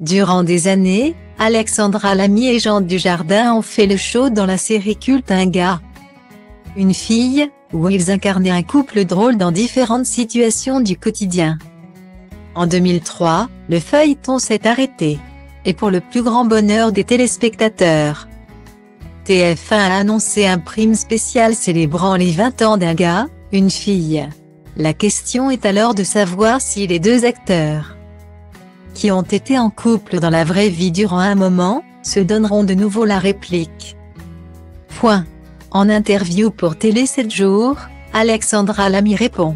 Durant des années, Alexandra Lamy et Jean Dujardin ont fait le show dans la série culte Un gars, une fille, où ils incarnaient un couple drôle dans différentes situations du quotidien. En 2003, le feuilleton s'est arrêté. Et pour le plus grand bonheur des téléspectateurs, TF1 a annoncé un prime spécial célébrant les 20 ans d'Un gars, une fille. La question est alors de savoir si les deux acteurs, qui ont été en couple dans la vraie vie durant un moment, se donneront de nouveau la réplique. En interview pour Télé 7 jours, Alexandra Lamy répond.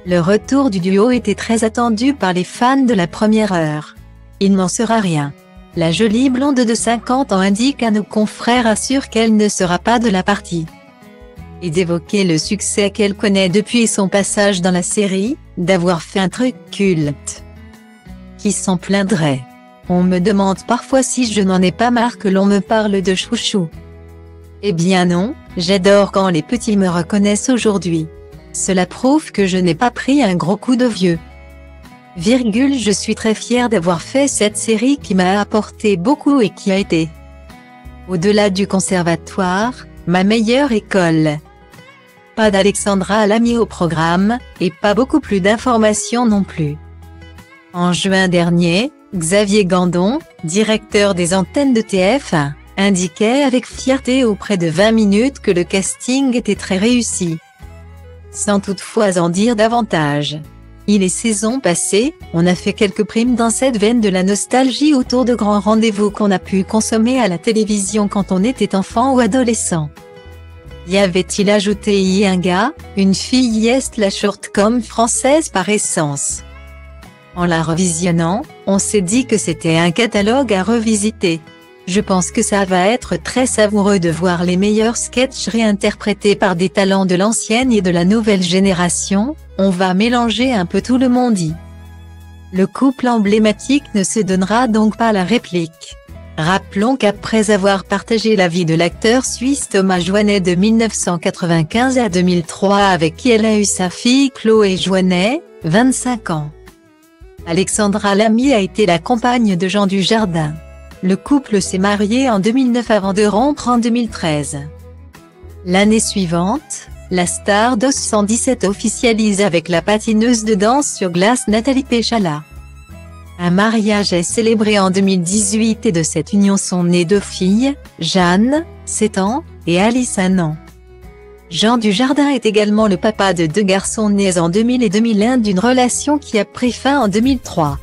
Le retour du duo était très attendu par les fans de la première heure. Il n'en sera rien. La jolie blonde de 50 ans indique à nos confrères assure qu'elle ne sera pas de la partie. Et d'évoquer le succès qu'elle connaît depuis son passage dans la série, d'avoir fait un truc culte. Qui s'en plaindrait? On me demande parfois si je n'en ai pas marre que l'on me parle de chouchou. Eh bien non, j'adore quand les petits me reconnaissent aujourd'hui. Cela prouve que je n'ai pas pris un gros coup de vieux. Je suis très fière d'avoir fait cette série qui m'a apporté beaucoup et qui a été, au-delà du conservatoire, ma meilleure école. Pas d'Alexandra Lamy au programme, et pas beaucoup plus d'informations non plus. En juin dernier, Xavier Gandon, directeur des antennes de TF1, indiquait avec fierté auprès de 20 minutes que le casting était très réussi. Sans toutefois en dire davantage. Les saisons passées, on a fait quelques primes dans cette veine de la nostalgie autour de grands rendez-vous qu'on a pu consommer à la télévision quand on était enfant ou adolescent. Y avait-il ajouté un gars, une fille est la shortcom française par essence. En la revisionnant, on s'est dit que c'était un catalogue à revisiter. Je pense que ça va être très savoureux de voir les meilleurs sketchs réinterprétés par des talents de l'ancienne et de la nouvelle génération, on va mélanger un peu tout le monde. Le couple emblématique ne se donnera donc pas la réplique. Rappelons qu'après avoir partagé la vie de l'acteur suisse Thomas Joinet de 1995 à 2003 avec qui elle a eu sa fille Chloé Joinet, 25 ans. Alexandra Lamy a été la compagne de Jean Dujardin. Le couple s'est marié en 2009 avant de rompre en 2013. L'année suivante, la star d'Os 117 officialise avec la patineuse de danse sur glace Nathalie Péchala. Un mariage est célébré en 2018 et de cette union sont nées 2 filles, Jeanne, 7 ans, et Alice 1 an. Jean Dujardin est également le papa de 2 garçons nés en 2000 et 2001 d'une relation qui a pris fin en 2003.